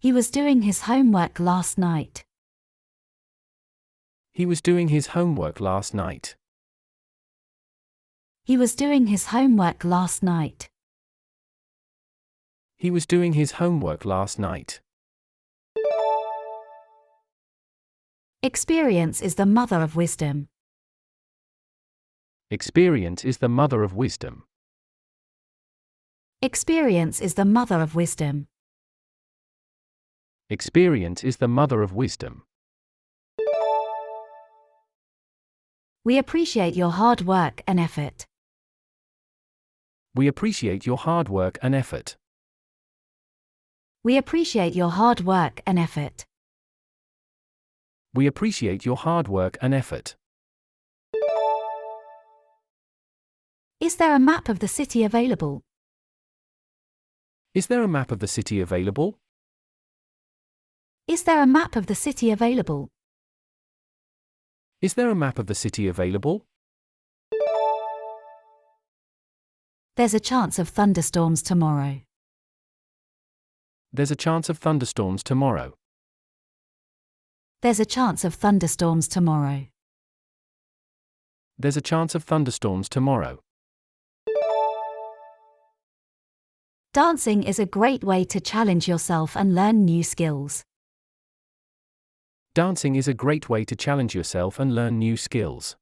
He was doing his homework last night. He was doing his homework last night. He was doing his homework last night. He was doing his homework last night. Experience is the mother of wisdom. Experience is the mother of wisdom. Experience is the mother of wisdom. Experience is the mother of wisdom. We appreciate your hard work and effort. We appreciate your hard work and effort. We appreciate your hard work and effort. We appreciate your hard work and effort. Is there a map of the city available? Is there a map of the city available? Is there a map of the city available? Is there a map of the city available? There's a chance of thunderstorms tomorrow. There's a chance of thunderstorms tomorrow. There's a chance of thunderstorms tomorrow. There's a chance of thunderstorms tomorrow. Dancing is a great way to challenge yourself and learn new skills. Dancing is a great way to challenge yourself and learn new skills.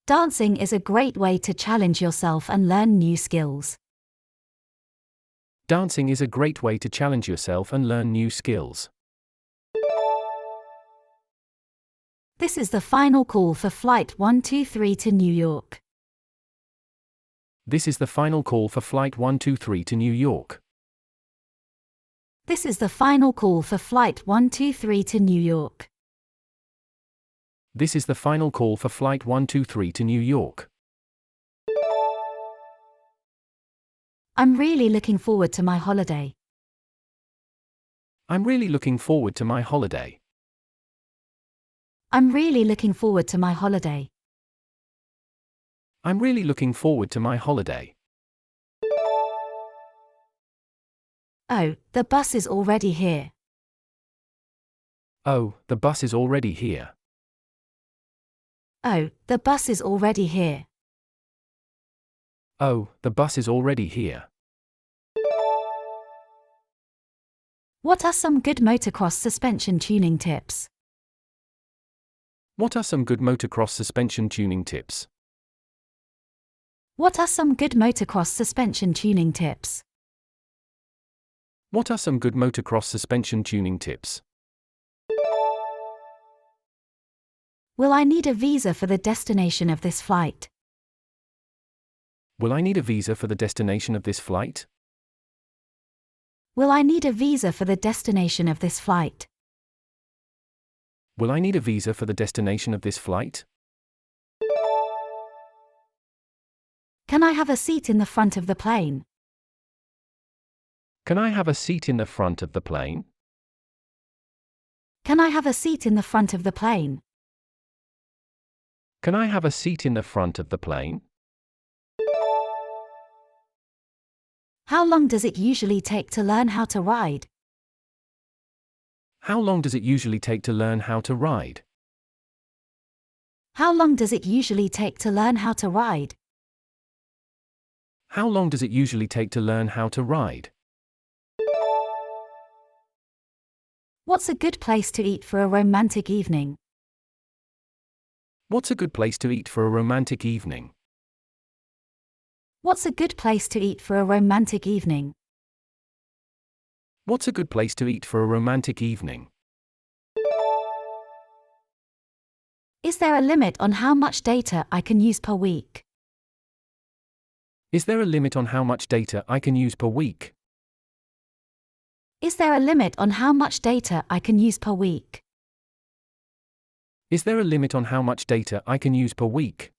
Dancing is a great way to challenge yourself and learn new skills. Dancing is a great way to challenge yourself and learn new skills. This is the final call for Flight 123 to New York. This is the final call for Flight 123 to New York. This is the final call for Flight 123 to New York. This is the final call for Flight 123 to New York. I'm really looking forward to my holiday. I'm really looking forward to my holiday. I'm really looking forward to my holiday. I'm really looking forward to my holiday. Oh, the bus is already here. Oh, the bus is already here. Oh, the bus is already here. Oh, the bus is already here. What are some good motocross suspension tuning tips? What are some good motocross suspension tuning tips? What are some good motocross suspension tuning tips? What are some good motocross suspension tuning tips? Will I need a visa for the destination of this flight? Will I need a visa for the destination of this flight? Will I need a visa for the destination of this flight? Will I need a visa for the destination of this flight? Can I have a seat in the front of the plane? Can I have a seat in the front of the plane? Can I have a seat in the front of the plane? Can I have a seat in the front of the plane? How long does it usually take to learn how to ride? How long does it usually take to learn how to ride? How long does it usually take to learn how to ride? How long does it usually take to learn how to ride? What's a good place to eat for a romantic evening? What's a good place to eat for a romantic evening? What's a good place to eat for a romantic evening? What's a good place to eat for a romantic evening? Is there a limit on how much data I can use per week? Is there a limit on how much data I can use per week? Is there a limit on how much data I can use per week? Is there a limit on how much data I can use per week?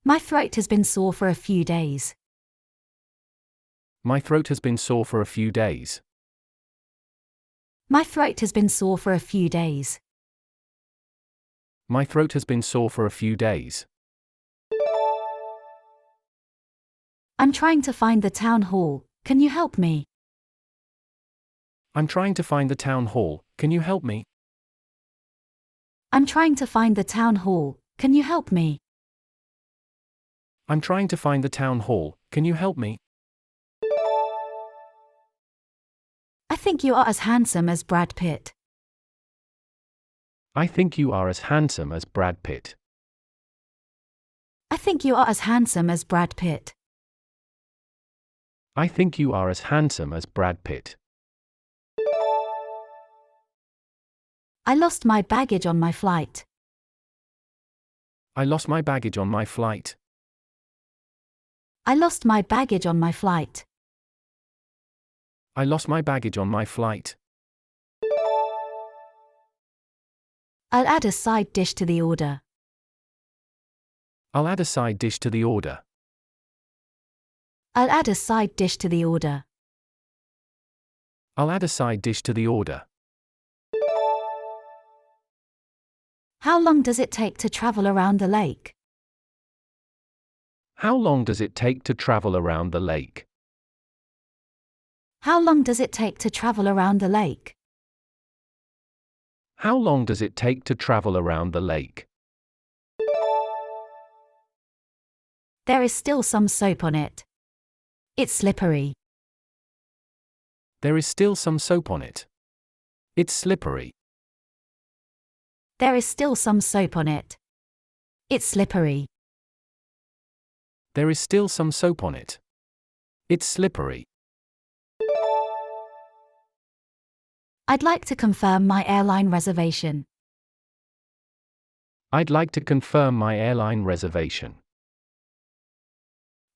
My throat has been sore for a few days. My throat has been sore for a few days. My throat has been sore for a few days. My throat has been sore for a few days. I'm trying to find the town hall. Can you help me? I'm trying to find the town hall. Can you help me? I'm trying to find the town hall. Can you help me? I'm trying to find the town hall. Can you help me? I think you are as handsome as Brad Pitt. I think you are as handsome as Brad Pitt. I think you are as handsome as Brad Pitt. I think you are as handsome as Brad Pitt. I lost my baggage on my flight. I lost my baggage on my flight. I lost my baggage on my flight. I lost my baggage on my flight. I'll add a side dish to the order. I'll add a side dish to the order. I'll add a side dish to the order. I'll add a side dish to the order. How long does it take to travel around the lake? How long does it take to travel around the lake? How long does it take to travel around the lake? How long does it take to travel around the lake? There is still some soap on it. It's slippery. There is still some soap on it. It's slippery. There is still some soap on it. It's slippery. There is still some soap on it. It's slippery. I'd like to confirm my airline reservation. I'd like to confirm my airline reservation.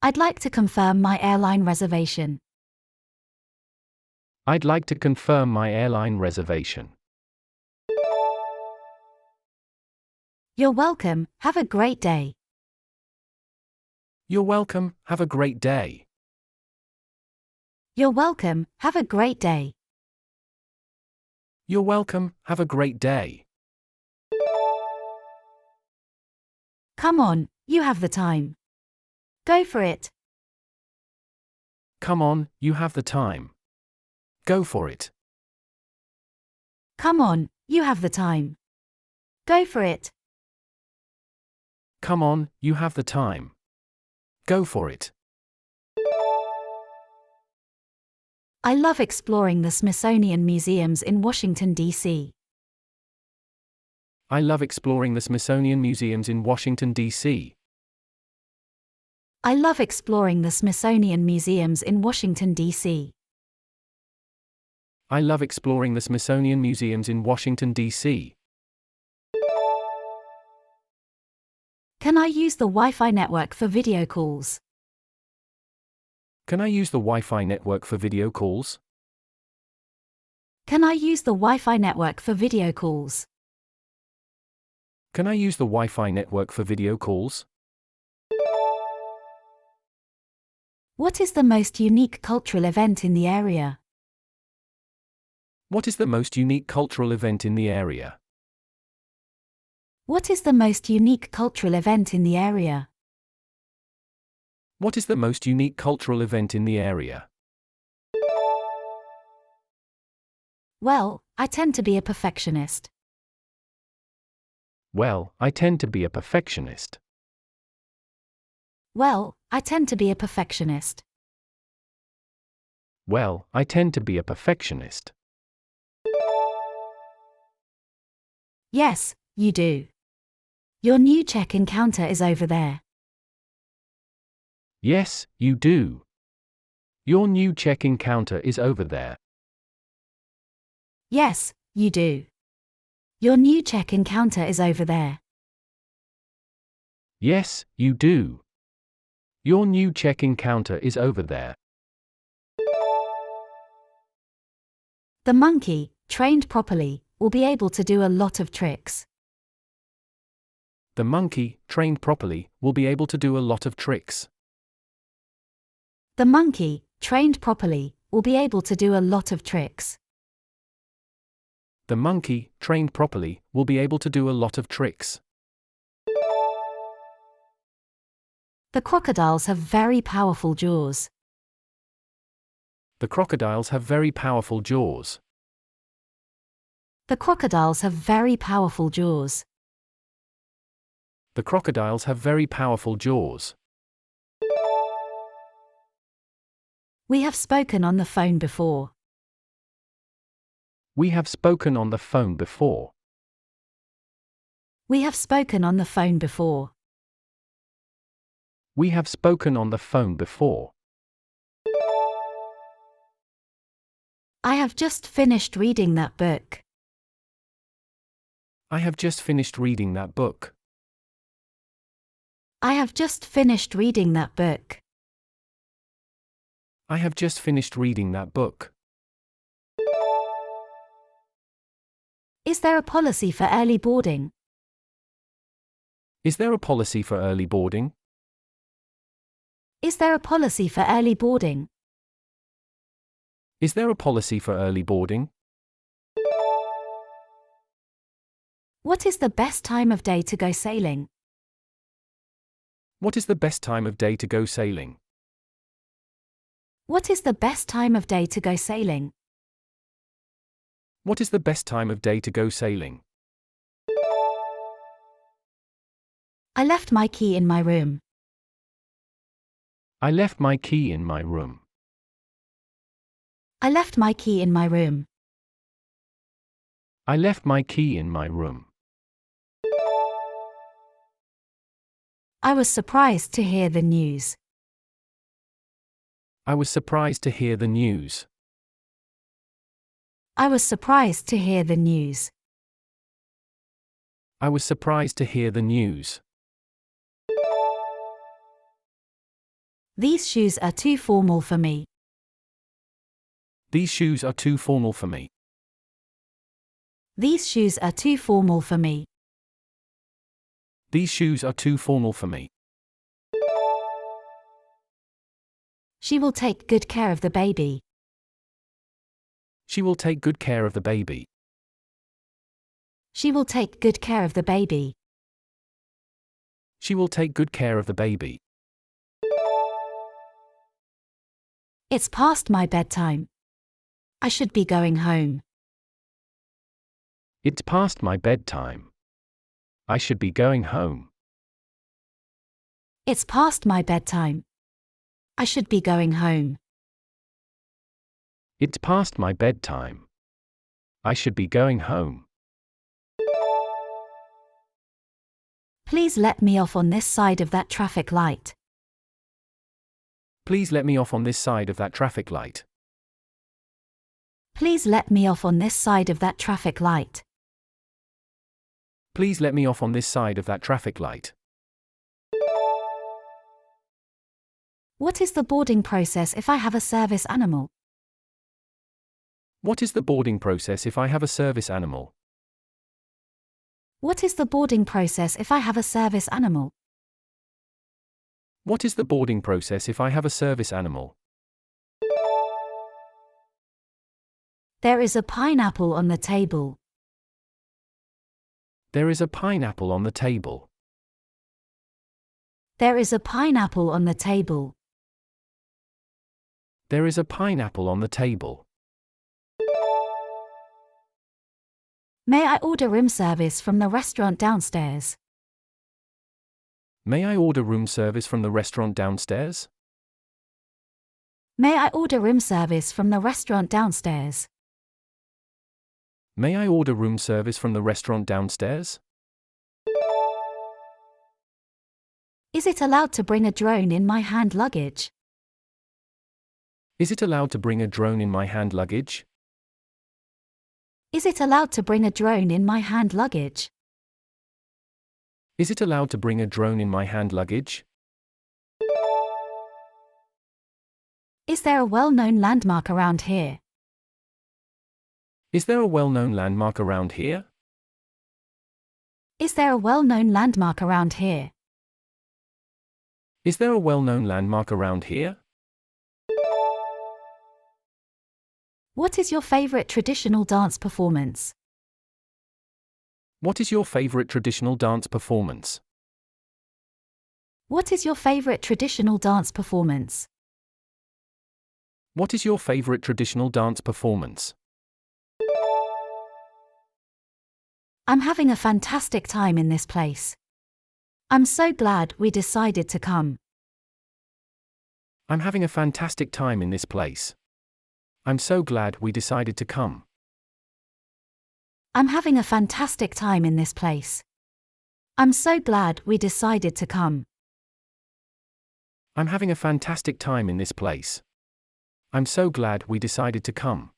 I'd like to confirm my airline reservation. I'd like to confirm my airline reservation. You're welcome. Have a great day. You're welcome. Have a great day. You're welcome. Have a great day. You're welcome. Have a great day. Come on, you have the time. Go for it. Come on, you have the time. Go for it. Come on, you have the time. Go for it. Come on, you have the time. Go for it. I love exploring the Smithsonian museums in Washington, D.C. I love exploring the Smithsonian museums in Washington, D.C. I love exploring the Smithsonian museums in Washington, D.C. I love exploring the Smithsonian museums in Washington, D.C. Can I use the Wi-Fi network for video calls? Can I use the Wi-Fi network for video calls? Can I use the Wi-Fi network for video calls? Can I use the Wi-Fi network for video calls? What is the most unique cultural event in the area? What is the most unique cultural event in the area? What is the most unique cultural event in the area? What is the most unique cultural event in the area? Well, I tend to be a perfectionist. Well, I tend to be a perfectionist. Well, I tend to be a perfectionist. Well, I tend to be a perfectionist. Yes, you do. Your new check-in counter is over there. Yes, you do. Your new check-in counter is over there. Yes, you do. Your new check-in counter is over there. Yes, you do. Your new check-in counter is over there. The monkey, trained properly, will be able to do a lot of tricks. The monkey, trained properly, will be able to do a lot of tricks. The monkey, trained properly, will be able to do a lot of tricks. The monkey, trained properly, will be able to do a lot of tricks. The crocodiles have very powerful jaws. The crocodiles have very powerful jaws. The crocodiles have very powerful jaws. The crocodiles have very powerful jaws. We have spoken on the phone before. We have spoken on the phone before. We have spoken on the phone before. We have spoken on the phone before. I have just finished reading that book. I have just finished reading that book. I have just finished reading that book. I have just finished reading that book. Is there a policy for early boarding? Is there a policy for early boarding? Is there a policy for early boarding? Is there a policy for early boarding? What is the best time of day to go sailing? What is the best time of day to go sailing? What is the best time of day to go sailing? What is the best time of day to go sailing? I left my key in my room. I left my key in my room. I left my key in my room. I left my key in my room. I was surprised to hear the news. I was surprised to hear the news. I was surprised to hear the news. I was surprised to hear the news. These shoes are too formal for me. These shoes are too formal for me. These shoes are too formal for me. These shoes are too formal for me. She will take good care of the baby. She will take good care of the baby. She will take good care of the baby. She will take good care of the baby. It's past my bedtime. I should be going home. It's past my bedtime. I should be going home. It's past my bedtime. I should be going home. It's past my bedtime. I should be going home. Please let me off on this side of that traffic light. Please let me off on this side of that traffic light. Please let me off on this side of that traffic light. Please let me off on this side of that traffic light. What is the boarding process if I have a service animal? What is the boarding process if I have a service animal? What is the boarding process if I have a service animal? What is the boarding process if I have a service animal? There is a pineapple on the table. There is a pineapple on the table. There is a pineapple on the table. There is a pineapple on the table. May I order room service from the restaurant downstairs? May I order room service from the restaurant downstairs? May I order room service from the restaurant downstairs? May I order room service from the restaurant downstairs? Is it allowed to bring a drone in my hand luggage? Is it allowed to bring a drone in my hand luggage? Is it allowed to bring a drone in my hand luggage? Is it allowed to bring a drone in my hand luggage? Is there a well-known landmark around here? Is there a well-known landmark around here? Is there a well-known landmark around here? Is there a well-known landmark around here? What is your favorite traditional dance performance? What is your favorite traditional dance performance? What is your favorite traditional dance performance? What is your favorite traditional dance performance? I'm having a fantastic time in this place. I'm so glad we decided to come. I'm having a fantastic time in this place. I'm so glad we decided to come. I'm having a fantastic time in this place. I'm so glad we decided to come. I'm having a fantastic time in this place. I'm so glad we decided to come.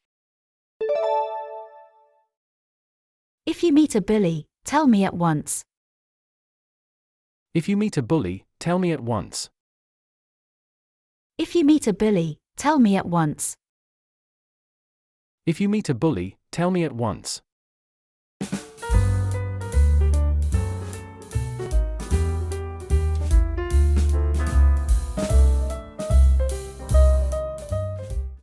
If you meet a bully, tell me at once. If you meet a bully, tell me at once. If you meet a bully, tell me at once. If you meet a bully, tell me at once.